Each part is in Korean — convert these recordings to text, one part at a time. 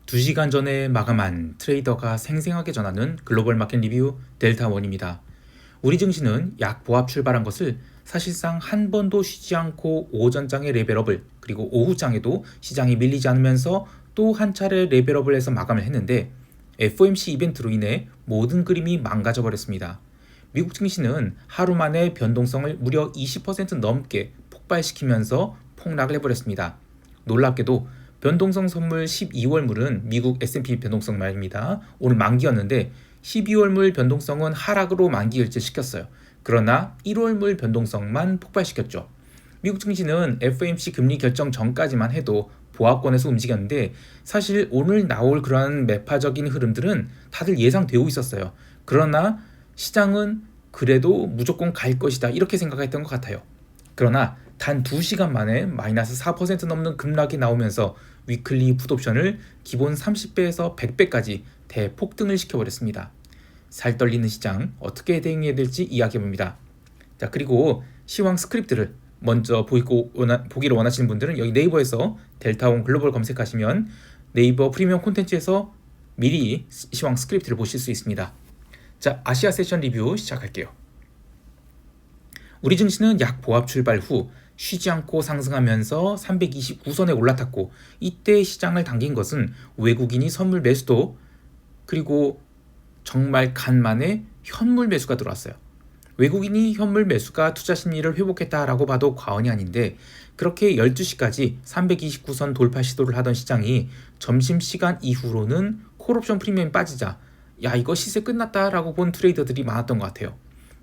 2시간 전에 마감한 트레이더가 생생하게 전하는 글로벌 마켓 리뷰 델타원입니다. 우리 증시는 약보합 출발한 것을 사실상 한 번도 쉬지 않고 오전장의 레벨업을 그리고 오후장에도 시장이 밀리지 않으면서 또 한 차례 레벨업을 해서 마감을 했는데 FOMC 이벤트로 인해 모든 그림이 망가져 버렸습니다. 미국 증시는 하루 만에 변동성을 무려 20% 넘게 폭발시키면서 폭락을 해버렸습니다. 놀랍게도 변동성 선물 12월물은 미국 S&P 변동성 말입니다. 오늘 만기였는데 12월물 변동성은 하락으로 만기 일치시켰어요. 그러나 1월물 변동성만 폭발시켰죠. 미국 증시는 FOMC 금리 결정 전까지만 해도 보합권에서 움직였는데 사실 오늘 나올 그러한 매파적인 흐름들은 다들 예상되고 있었어요. 그러나 시장은 그래도 무조건 갈 것이다 이렇게 생각했던 것 같아요. 그러나 단 2시간 만에 마이너스 4% 넘는 급락이 나오면서 위클리 풋옵션을 기본 30배에서 100배까지 대폭등을 시켜버렸습니다. 살떨리는 시장 어떻게 대응해야 될지 이야기해봅니다. 자, 그리고 시황 스크립트를 먼저 보기를 원하시는 분들은 여기 네이버에서 델타원 글로벌 검색하시면 네이버 프리미엄 콘텐츠에서 미리 시황 스크립트를 보실 수 있습니다. 자, 아시아 세션 리뷰 시작할게요. 우리 증시는 약보합 출발 후 쉬지 않고 상승하면서 329선에 올라탔고, 이때 시장을 당긴 것은 외국인이 선물 매수도 그리고 정말 간만에 현물 매수가 들어왔어요. 외국인이 현물 매수가 투자 심리를 회복했다라고 봐도 과언이 아닌데, 그렇게 12시까지 329선 돌파 시도를 하던 시장이 점심시간 이후로는 콜옵션 프리미엄이 빠지자 야, 이거 시세 끝났다라고 본 트레이더들이 많았던 것 같아요.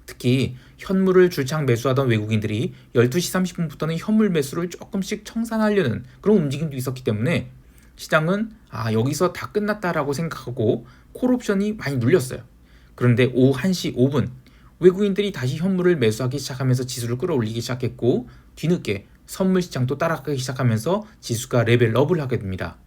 특히 현물을 줄창 매수하던 외국인들이 12시 30분부터는 현물 매수를 조금씩 청산하려는 그런 움직임도 있었기 때문에 시장은 여기서 다 끝났다라고 생각하고 콜옵션이 많이 눌렸어요. 그런데 오후 1시 5분 외국인들이 다시 현물을 매수하기 시작하면서 지수를 끌어올리기 시작했고, 뒤늦게 선물 시장도 따라가기 시작하면서 지수가 레벨업을 하게 됩니다.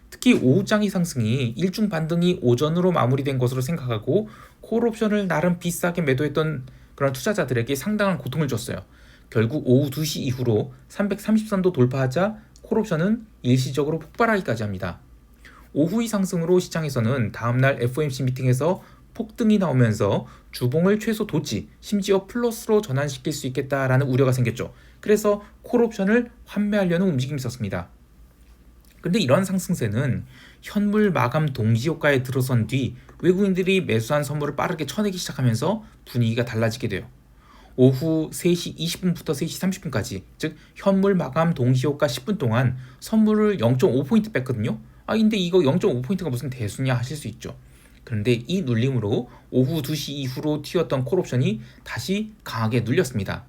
특히 오후장의 상승이 일중 반등이 오전으로 마무리된 것으로 생각하고 콜옵션을 나름 비싸게 매도했던 그런 투자자들에게 상당한 고통을 줬어요. 결국 오후 2시 이후로 330선도 돌파하자 콜옵션은 일시적으로 폭발하기까지 합니다. 오후의 상승으로 시장에서는 다음날 FOMC 미팅에서 폭등이 나오면서 주봉을 최소 도치, 심지어 플러스로 전환시킬 수 있겠다라는 우려가 생겼죠. 그래서 콜옵션을 환매하려는 움직임이 있었습니다. 근데 이런 상승세는 현물 마감 동시 효과에 들어선 뒤 외국인들이 매수한 선물을 빠르게 쳐내기 시작하면서 분위기가 달라지게 돼요. 오후 3시 20분부터 3시 30분까지, 즉 현물 마감 동시 효과 10분 동안 선물을 0.5포인트 뺐거든요. 근데 이거 0.5포인트가 무슨 대수냐 하실 수 있죠. 그런데 이 눌림으로 오후 2시 이후로 튀었던 콜옵션이 다시 강하게 눌렸습니다.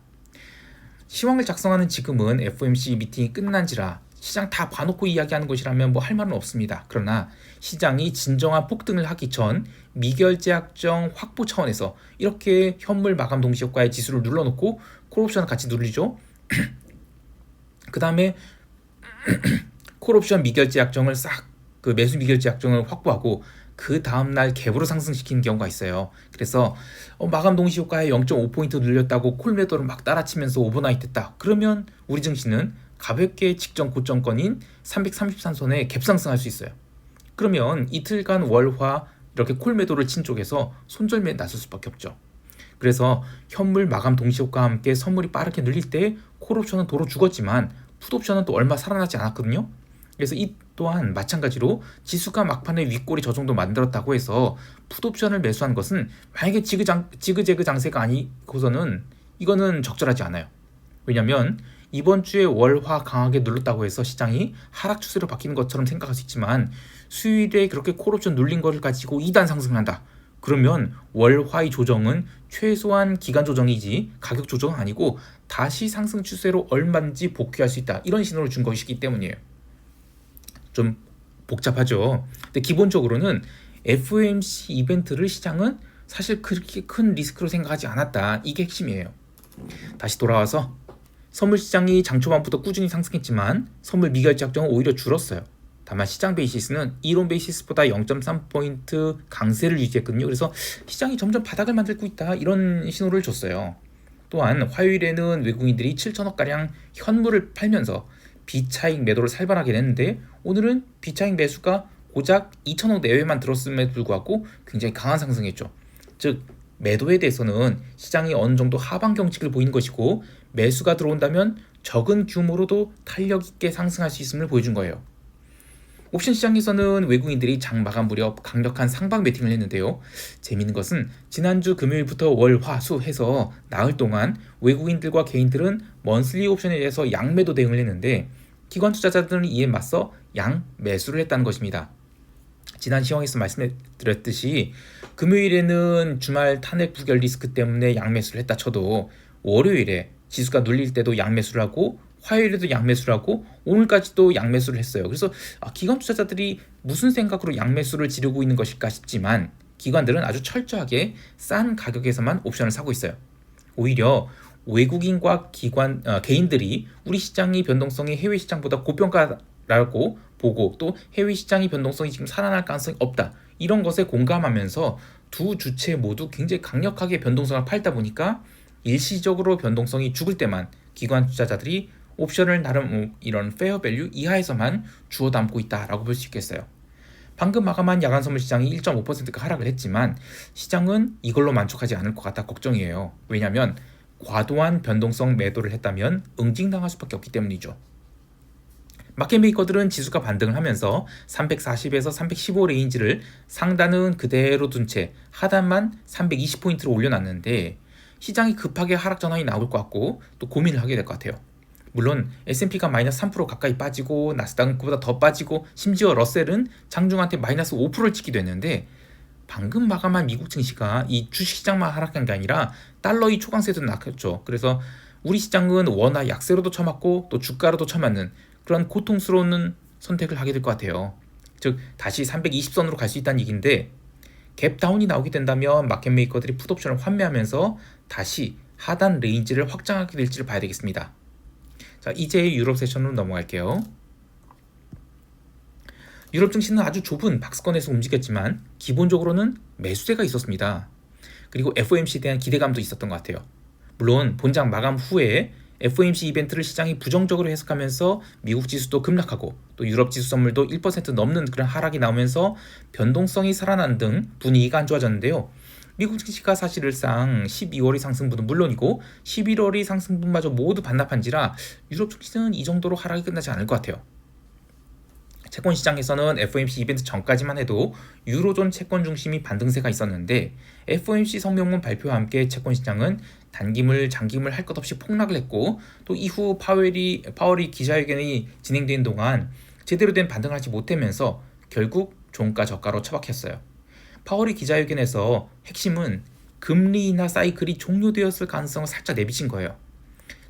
시황을 작성하는 지금은 FOMC 미팅이 끝난지라 시장 다 봐놓고 이야기하는 것이라면 뭐 할 말은 없습니다. 그러나 시장이 진정한 폭등을 하기 전 미결제 약정 확보 차원에서 이렇게 현물 마감 동시 효과의 지수를 눌러놓고 콜옵션을 같이 누르죠. 그 다음에 콜옵션 미결제 약정을 그 매수 미결제 약정을 확보하고 그 다음날 갭으로 상승시키는 경우가 있어요. 그래서 마감 동시 효과에 0.5포인트 늘렸다고 콜 매도를 막 따라치면서 오버나이트 했다. 그러면 우리 증시는 가볍게 직전 고점권인 333선에 갭상승할 수 있어요. 그러면 이틀간 월화 이렇게 콜 매도를 친 쪽에서 손절매에 나설 수밖에 없죠. 그래서 현물 마감 동시 효과와 함께 선물이 빠르게 늘릴 때 콜옵션은 도로 죽었지만 풋옵션은 또 얼마 살아나지 않았거든요. 그래서 이 또한 마찬가지로 지수가 막판에 윗골이 저 정도 만들었다고 해서 풋옵션을 매수한 것은 만약에 지그재그 장세가 아니고서는 이거는 적절하지 않아요. 왜냐하면 이번 주에 월화 강하게 눌렀다고 해서 시장이 하락 추세로 바뀌는 것처럼 생각할 수 있지만, 수요일에 그렇게 콜옵션 눌린 거를 가지고 2단 상승한다. 그러면 월화의 조정은 최소한 기간 조정이지 가격 조정은 아니고 다시 상승 추세로 얼마든지 복귀할 수 있다. 이런 신호를 준 것이기 때문이에요. 좀 복잡하죠. 근데 기본적으로는 FOMC 이벤트를 시장은 사실 그렇게 큰 리스크로 생각하지 않았다. 이게 핵심이에요. 다시 돌아와서 선물 시장이 장 초반부터 꾸준히 상승했지만 선물 미결제 약정은 오히려 줄었어요. 다만 시장 베이시스는 이론 베이시스보다 0.3포인트 강세를 유지했거든요. 그래서 시장이 점점 바닥을 만들고 있다, 이런 신호를 줬어요. 또한 화요일에는 외국인들이 7천억가량 현물을 팔면서 비차익 매도를 살벌하게 냈는데, 오늘은 비차익 매수가 고작 2,000억 내외만 들었음에도 불구하고 굉장히 강한 상승했죠. 즉 매도에 대해서는 시장이 어느 정도 하방 경직을 보이는 것이고 매수가 들어온다면 적은 규모로도 탄력 있게 상승할 수 있음을 보여준 거예요. 옵션 시장에서는 외국인들이 장 마감 무렵 강력한 상방 매팅을 했는데요. 재미있는 것은 지난주 금요일부터 월, 화, 수 해서 나흘 동안 외국인들과 개인들은 먼슬리 옵션에 대해서 양매도 대응을 했는데 기관 투자자들은 이에 맞서 양 매수를 했다는 것입니다. 지난 시황에서 말씀드렸듯이 금요일에는 주말 탄핵 부결 리스크 때문에 양매수를 했다 쳐도 월요일에 지수가 눌릴 때도 양매수를 하고 화요일에도 양매수를 하고 오늘까지도 양매수를 했어요. 그래서 기관 투자자들이 무슨 생각으로 양매수를 지르고 있는 것일까 싶지만 기관들은 아주 철저하게 싼 가격에서만 옵션을 사고 있어요. 오히려 외국인과 개인들이 우리 시장의 변동성이 해외 시장보다 고평가라고 보고 또 해외 시장의 변동성이 지금 살아날 가능성이 없다. 이런 것에 공감하면서 두 주체 모두 굉장히 강력하게 변동성을 팔다 보니까 일시적으로 변동성이 죽을 때만 기관 투자자들이 옵션을 나름 이런 페어밸류 이하에서만 주워 담고 있다라고 볼 수 있겠어요. 방금 마감한 야간 선물 시장이 1.5%가 하락을 했지만 시장은 이걸로 만족하지 않을 것 같아 걱정이에요. 왜냐하면 과도한 변동성 매도를 했다면 응징당할 수밖에 없기 때문이죠. 마켓메이커들은 지수가 반등을 하면서 340에서 315 레인지를 상단은 그대로 둔 채 하단만 320포인트로 올려놨는데 시장이 급하게 하락 전환이 나올 것 같고 또 고민을 하게 될 것 같아요. 물론 S&P가 마이너스 3% 가까이 빠지고 나스닥은 그보다 더 빠지고 심지어 러셀은 장중한테 마이너스 5%를 찍기도 했는데 방금 마감한 미국 증시가 이 주식시장만 하락한 게 아니라 달러의 초강세도 낙했죠. 그래서 우리 시장은 원화 약세로도 쳐맞고 또 주가로도 쳐맞는 그런 고통스러운 선택을 하게 될 것 같아요. 즉 다시 320선으로 갈 수 있다는 얘기인데 갭다운이 나오게 된다면 마켓메이커들이 풋옵션을 환매하면서 다시 하단 레인지를 확장하게 될지를 봐야 되겠습니다. 자, 이제 유럽 세션으로 넘어갈게요. 유럽 증시는 아주 좁은 박스권에서 움직였지만 기본적으로는 매수세가 있었습니다. 그리고 FOMC에 대한 기대감도 있었던 것 같아요. 물론 본장 마감 후에 FOMC 이벤트를 시장이 부정적으로 해석하면서 미국 지수도 급락하고 또 유럽 지수 선물도 1% 넘는 그런 하락이 나오면서 변동성이 살아난 등 분위기가 안 좋아졌는데요. 미국 증시가 사실상 12월의 상승분은 물론이고 11월의 상승분마저 모두 반납한지라 유럽 증시는 이 정도로 하락이 끝나지 않을 것 같아요. 채권 시장에서는 FOMC 이벤트 전까지만 해도 유로존 채권 중심이 반등세가 있었는데 FOMC 성명문 발표와 함께 채권 시장은 단기물, 장기물 할 것 없이 폭락을 했고 또 이후 파월이 기자회견이 진행된 동안 제대로 된 반등을 하지 못하면서 결국 종가 저가로 처박혔어요. 파월이 기자회견에서 핵심은 금리 인하 사이클이 종료되었을 가능성을 살짝 내비친 거예요.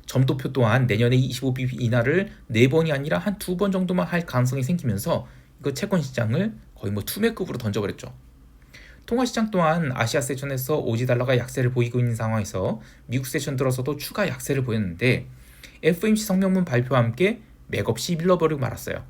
점도표 또한 내년에 25bp 인하를 4번이 아니라 한 2번 정도만 할 가능성이 생기면서 이거 채권 시장을 거의 투매급으로 던져버렸죠. 통화 시장 또한 아시아 세션에서 오지 달러가 약세를 보이고 있는 상황에서 미국 세션 들어서도 추가 약세를 보였는데 FOMC 성명문 발표와 함께 맥없이 밀려버리고 말았어요.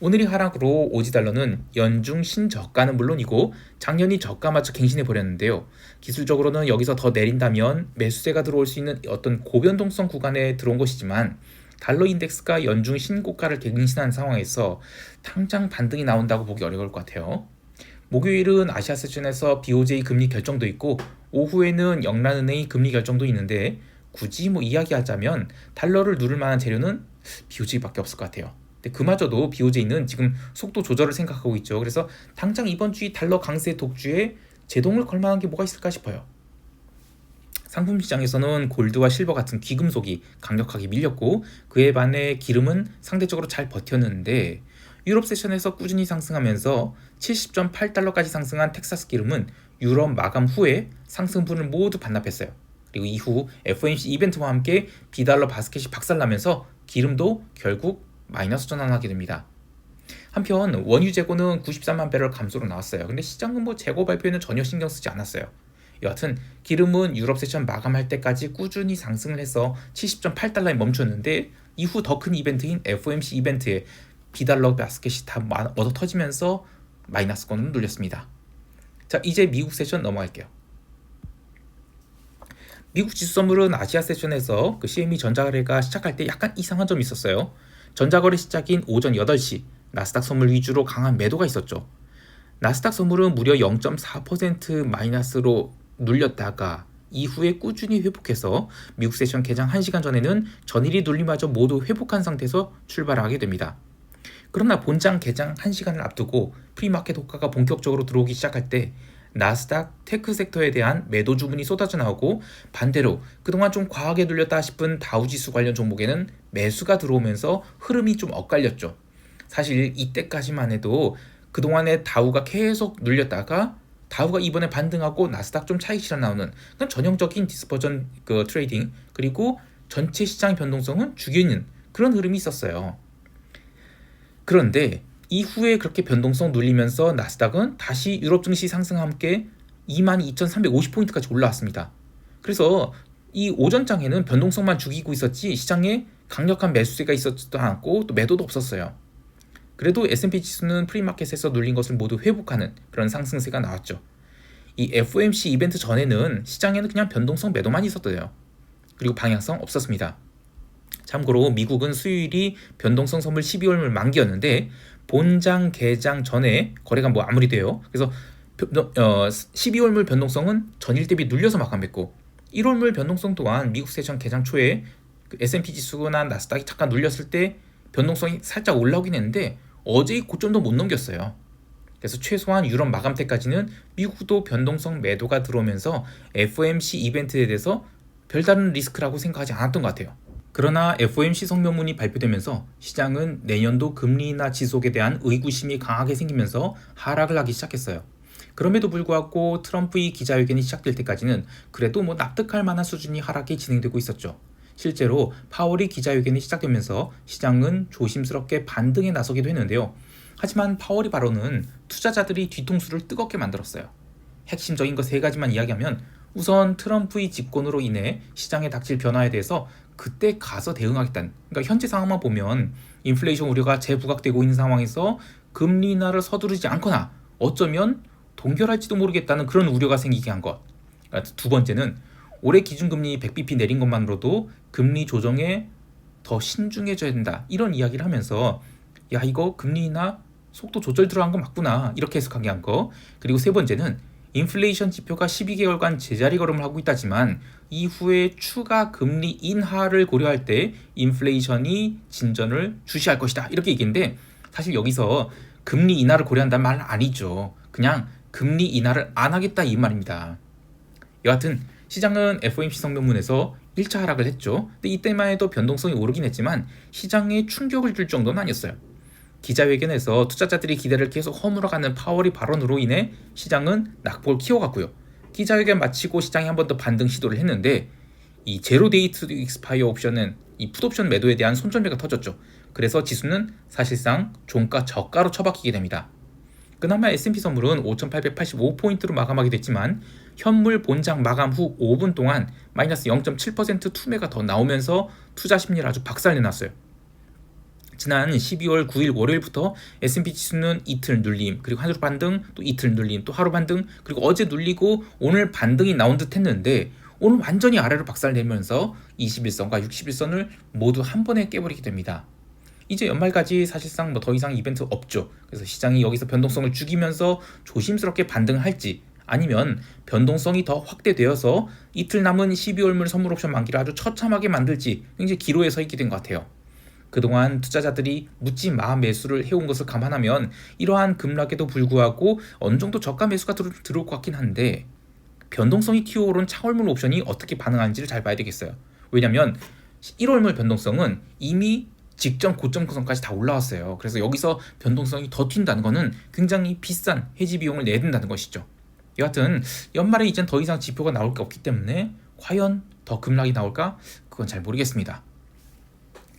오늘의 하락으로 오지 달러는 연중 신저가는 물론이고 작년이 저가 맞춰 갱신해 버렸는데요. 기술적으로는 여기서 더 내린다면 매수세가 들어올 수 있는 어떤 고변동성 구간에 들어온 것이지만 달러 인덱스가 연중 신고가를 갱신한 상황에서 당장 반등이 나온다고 보기 어려울 것 같아요. 목요일은 아시아 세션에서 BOJ 금리 결정도 있고 오후에는 영란은행의 금리 결정도 있는데 굳이 이야기하자면 달러를 누를 만한 재료는 BOJ밖에 없을 것 같아요. 근데 그마저도 BOJ는 지금 속도 조절을 생각하고 있죠. 그래서 당장 이번 주의 달러 강세 독주에 제동을 걸 만한 게 뭐가 있을까 싶어요. 상품 시장에서는 골드와 실버 같은 귀금속이 강력하게 밀렸고 그에 반해 기름은 상대적으로 잘 버텼는데 유럽 세션에서 꾸준히 상승하면서 70.8달러까지 상승한 텍사스 기름은 유럽 마감 후에 상승분을 모두 반납했어요. 그리고 이후 FOMC 이벤트와 함께 비달러 바스켓이 박살나면서 기름도 결국 마이너스 전환하게 됩니다. 한편 원유 재고는 93만 배럴 감소로 나왔어요. 근데 시장은 재고 발표에는 전혀 신경 쓰지 않았어요. 여하튼 기름은 유럽 세션 마감할 때까지 꾸준히 상승을 해서 70.8달러에 멈췄는데 이후 더 큰 이벤트인 FOMC 이벤트에 비달러 바스켓이 다 얻어 터지면서 마이너스권으로 눌렸습니다. 자, 이제 미국 세션 넘어갈게요. 미국 지수 선물은 아시아 세션에서 CME 전자거래가 시작할 때 약간 이상한 점이 있었어요. 전자거래 시작인 오전 8시 나스닥 선물 위주로 강한 매도가 있었죠. 나스닥 선물은 무려 0.4% 마이너스로 눌렸다가 이후에 꾸준히 회복해서 미국 세션 개장 1시간 전에는 전일이 눌림마저 모두 회복한 상태에서 출발하게 됩니다. 그러나 본장 개장 1시간을 앞두고 프리마켓 호가가 본격적으로 들어오기 시작할 때 나스닥 테크 섹터에 대한 매도 주문이 쏟아져 나오고, 반대로 그동안 좀 과하게 눌렸다 싶은 다우지수 관련 종목에는 매수가 들어오면서 흐름이 좀 엇갈렸죠. 사실 이때까지만 해도 그동안에 다우가 계속 눌렸다가 다우가 이번에 반등하고 나스닥 좀 차익 실현 나오는 그런 전형적인 디스퍼전 트레이딩, 그리고 전체 시장 변동성은 죽여있는 그런 흐름이 있었어요. 그런데 이후에 그렇게 변동성 눌리면서 나스닥은 다시 유럽 증시 상승과 함께 22,350포인트까지 올라왔습니다. 그래서 이 오전장에는 변동성만 죽이고 있었지 시장에 강력한 매수세가 있었지도 않고 또 매도도 없었어요. 그래도 S&P 지수는 프리마켓에서 눌린 것을 모두 회복하는 그런 상승세가 나왔죠. 이 FOMC 이벤트 전에는 시장에는 그냥 변동성 매도만 있었대요. 그리고 방향성 없었습니다. 참고로 미국은 수요일이 변동성 선물 12월물 만기였는데 본장 개장 전에 거래가 아무리 돼요. 그래서 12월물 변동성은 전일 대비 눌려서 마감했고, 1월물 변동성 또한 미국 세션 개장 초에 S&P 지수나 나스닥이 잠깐 눌렸을 때 변동성이 살짝 올라오긴 했는데 어제의 고점도 못 넘겼어요. 그래서 최소한 유럽 마감 때까지는 미국도 변동성 매도가 들어오면서 FOMC 이벤트에 대해서 별다른 리스크라고 생각하지 않았던 것 같아요. 그러나 FOMC 성명문이 발표되면서 시장은 내년도 금리 인하 지속에 대한 의구심이 강하게 생기면서 하락을 하기 시작했어요. 그럼에도 불구하고 트럼프의 기자회견이 시작될 때까지는 그래도 납득할 만한 수준의 하락이 진행되고 있었죠. 실제로 파월이 기자회견이 시작되면서 시장은 조심스럽게 반등에 나서기도 했는데요. 하지만 파월의 발언은 투자자들이 뒤통수를 뜨겁게 만들었어요. 핵심적인 것 3가지만 이야기하면, 우선 트럼프의 집권으로 인해 시장에 닥칠 변화에 대해서 그때 가서 대응하겠다는, 그러니까 현재 상황만 보면 인플레이션 우려가 재부각되고 있는 상황에서 금리 인하를 서두르지 않거나 어쩌면 동결할지도 모르겠다는 그런 우려가 생기게 한 것. 두 번째는 올해 기준금리 100bp 내린 것만으로도 금리 조정에 더 신중해져야 된다, 이런 이야기를 하면서 야, 이거 금리 인하 속도 조절 들어간 거 맞구나, 이렇게 해석하게 한 거. 그리고 세 번째는 인플레이션 지표가 12개월간 제자리 걸음을 하고 있다지만 이후에 추가 금리 인하를 고려할 때 인플레이션이 진전을 주시할 것이다, 이렇게 얘기했는데, 사실 여기서 금리 인하를 고려한다는 말은 아니죠. 그냥 금리 인하를 안 하겠다, 이 말입니다. 여하튼 시장은 FOMC 성명문에서 1차 하락을 했죠. 근데 이때만 해도 변동성이 오르긴 했지만 시장에 충격을 줄 정도는 아니었어요. 기자회견에서 투자자들이 기대를 계속 허물어가는 파월의 발언으로 인해 시장은 낙폭을 키워갔고요. 기자회견 마치고 시장이 한 번 더 반등 시도를 했는데 이 제로 데이트 익스파이어 옵션은 이 풋옵션 매도에 대한 손절매가 터졌죠. 그래서 지수는 사실상 종가 저가로 처박히게 됩니다. 그나마 S&P 선물은 5,885포인트로 마감하게 됐지만 현물 본장 마감 후 5분 동안 마이너스 0.7% 투매가 더 나오면서 투자 심리를 아주 박살내놨어요. 지난 12월 9일 월요일부터 S&P 지수는 이틀 눌림, 그리고 하루 반등, 또 이틀 눌림, 또 하루 반등, 그리고 어제 눌리고 오늘 반등이 나온 듯 했는데 오늘 완전히 아래로 박살내면서 21선과 61선을 모두 한 번에 깨버리게 됩니다. 이제 연말까지 사실상 더 이상 이벤트 없죠. 그래서 시장이 여기서 변동성을 죽이면서 조심스럽게 반등을 할지, 아니면 변동성이 더 확대되어서 이틀 남은 12월물 선물 옵션 만기를 아주 처참하게 만들지 굉장히 기로에 서 있게 된 것 같아요. 그동안 투자자들이 묻지 마 매수를 해온 것을 감안하면 이러한 급락에도 불구하고 어느 정도 저가 매수가 들어올 것 같긴 한데, 변동성이 튀어오른 차월물 옵션이 어떻게 반응하는지를 잘 봐야 되겠어요. 왜냐하면 1월물 변동성은 이미 직전 고점선까지 다 올라왔어요. 그래서 여기서 변동성이 더 튄다는 것은 굉장히 비싼 해지 비용을 내야 된다는 것이죠. 여하튼 연말에 이젠 더 이상 지표가 나올 게 없기 때문에 과연 더 급락이 나올까? 그건 잘 모르겠습니다.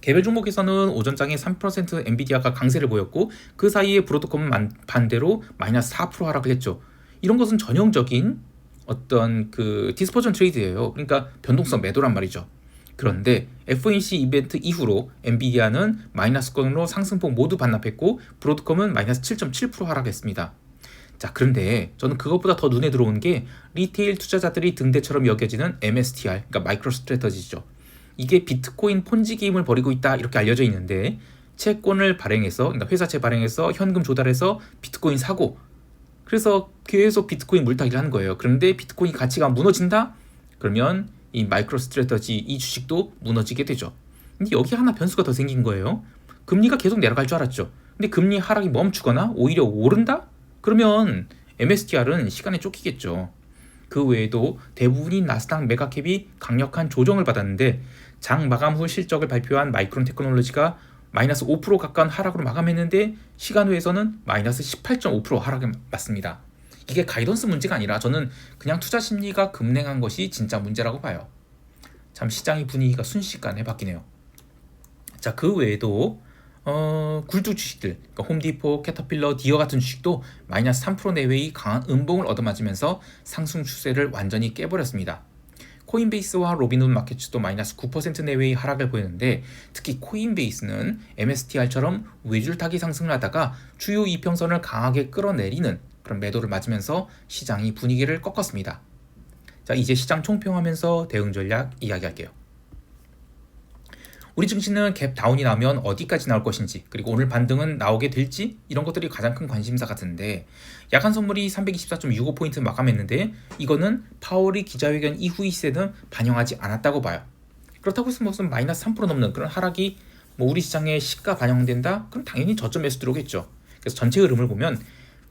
개별 종목에서는 오전장에 3% 엔비디아가 강세를 보였고 그 사이에 브로드컴은 반대로 마이너스 4% 하락을 했죠. 이런 것은 전형적인 어떤 디스퍼전 트레이드예요. 그러니까 변동성 매도란 말이죠. 그런데 FOMC 이벤트 이후로 엔비디아는 마이너스권으로 상승폭 모두 반납했고 브로드컴은 마이너스 7.7% 하락했습니다. 자, 그런데 저는 그것보다 더 눈에 들어오는 게 리테일 투자자들이 등대처럼 여겨지는 MSTR, 그러니까 마이크로 스트래터지죠. 이게 비트코인 폰지 게임을 벌이고 있다, 이렇게 알려져 있는데 채권을 발행해서, 그러니까 회사채 발행해서 현금 조달해서 비트코인 사고, 그래서 계속 비트코인 물타기를 하는 거예요. 그런데 비트코인 가치가 무너진다? 그러면 이 마이크로 스트래터지 이 주식도 무너지게 되죠. 근데 여기 하나 변수가 더 생긴 거예요. 금리가 계속 내려갈 줄 알았죠. 근데 금리 하락이 멈추거나 오히려 오른다? 그러면 MSTR은 시간에 쫓기겠죠. 그 외에도 대부분이 나스닥 메가캡이 강력한 조정을 받았는데 장 마감 후 실적을 발표한 마이크론 테크놀로지가 마이너스 5% 가까운 하락으로 마감했는데 시간 후에서는 마이너스 18.5% 하락을 맞습니다. 이게 가이던스 문제가 아니라 저는 그냥 투자 심리가 급냉한 것이 진짜 문제라고 봐요. 참 시장의 분위기가 순식간에 바뀌네요. 자, 그 외에도 굴뚝 주식들, 그러니까 홈디포, 캐터필러, 디어 같은 주식도 마이너스 3% 내외의 강한 음봉을 얻어맞으면서 상승 추세를 완전히 깨버렸습니다. 코인베이스와 로빈훗 마켓츠도 마이너스 9% 내외의 하락을 보였는데 특히 코인베이스는 MSTR처럼 외줄타기 상승을 하다가 주요 이평선을 강하게 끌어내리는 그런 매도를 맞으면서 시장이 분위기를 꺾었습니다. 자, 이제 시장 총평하면서 대응 전략 이야기할게요. 우리 증시는 갭 다운이 나면 어디까지 나올 것인지, 그리고 오늘 반등은 나오게 될지, 이런 것들이 가장 큰 관심사 같은데 야간 선물이 324.65포인트 마감했는데 이거는 파월이 기자회견 이후의 시세는 반영하지 않았다고 봐요. 그렇다고 해서 무슨 마이너스 3% 넘는 그런 하락이 우리 시장에 시가 반영된다? 그럼 당연히 저점 매수 들어오겠죠. 그래서 전체 흐름을 보면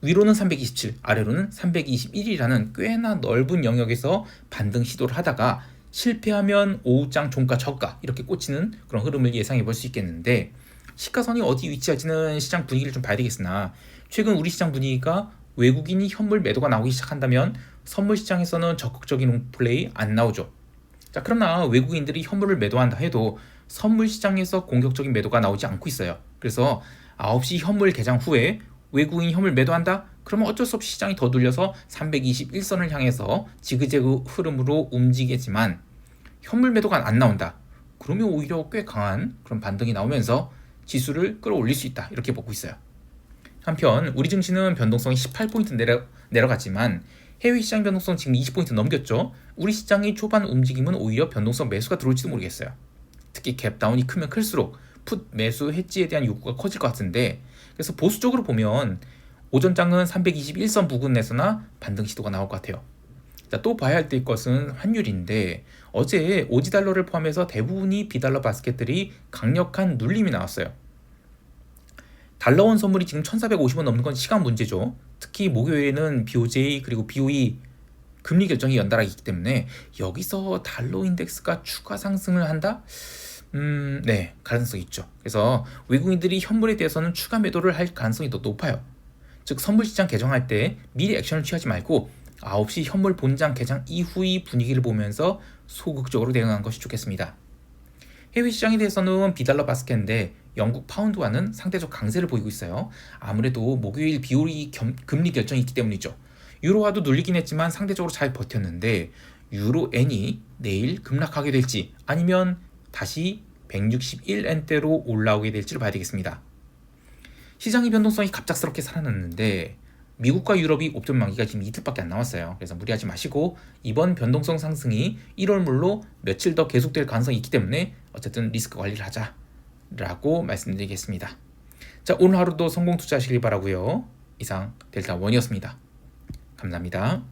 위로는 327, 아래로는 321이라는 꽤나 넓은 영역에서 반등 시도를 하다가 실패하면 오후장 종가 저가 이렇게 꽂히는 그런 흐름을 예상해 볼 수 있겠는데 시가선이 어디 위치할지는 시장 분위기를 좀 봐야 되겠으나 최근 우리 시장 분위기가 외국인이 현물 매도가 나오기 시작한다면 선물 시장에서는 적극적인 플레이 안 나오죠. 자, 그러나 외국인들이 현물을 매도한다 해도 선물 시장에서 공격적인 매도가 나오지 않고 있어요. 그래서 9시 현물 개장 후에 외국인 현물 매도한다? 그러면 어쩔 수 없이 시장이 더 눌려서 321선을 향해서 지그재그 흐름으로 움직이겠지만 현물 매도가 안 나온다. 그러면 오히려 꽤 강한 그런 반등이 나오면서 지수를 끌어올릴 수 있다. 이렇게 보고 있어요. 한편 우리 증시는 변동성이 18포인트 내려갔지만 해외 시장 변동성 지금 20포인트 넘겼죠. 우리 시장의 초반 움직임은 오히려 변동성 매수가 들어올지도 모르겠어요. 특히 갭다운이 크면 클수록 풋 매수 해지에 대한 요구가 커질 것 같은데 그래서 보수적으로 보면 오전장은 321선 부근에서나 반등 시도가 나올 것 같아요. 자, 또 봐야 할 것은 환율인데 어제 오지달러를 포함해서 대부분이 비달러 바스켓들이 강력한 눌림이 나왔어요. 달러원 선물이 지금 1,450원 넘는 건 시간 문제죠. 특히 목요일에는 BOJ 그리고 BOE 금리 결정이 연달아 있기 때문에 여기서 달러 인덱스가 추가 상승을 한다? 네, 가능성이 있죠. 그래서 외국인들이 현물에 대해서는 추가 매도를 할 가능성이 더 높아요. 즉 선물시장 개정할 때 미리 액션을 취하지 말고 9시 현물 본장 개장 이후의 분위기를 보면서 소극적으로 대응한 것이 좋겠습니다. 해외 시장에 대해서는 비달러 바스켓인데 영국 파운드와는 상대적 강세를 보이고 있어요. 아무래도 목요일 BOE 금리 결정이 있기 때문이죠. 유로화도 눌리긴 했지만 상대적으로 잘 버텼는데 유로엔이 내일 급락하게 될지 아니면 다시 161엔대로 올라오게 될지를 봐야 되겠습니다. 시장의 변동성이 갑작스럽게 살아났는데 미국과 유럽이 옵션 만기가 지금 이틀밖에 안 남았어요. 그래서 무리하지 마시고 이번 변동성 상승이 1월물로 며칠 더 계속될 가능성이 있기 때문에 어쨌든 리스크 관리를 하자라고 말씀드리겠습니다. 자, 오늘 하루도 성공 투자하시길 바라고요. 이상 델타원이었습니다. 감사합니다.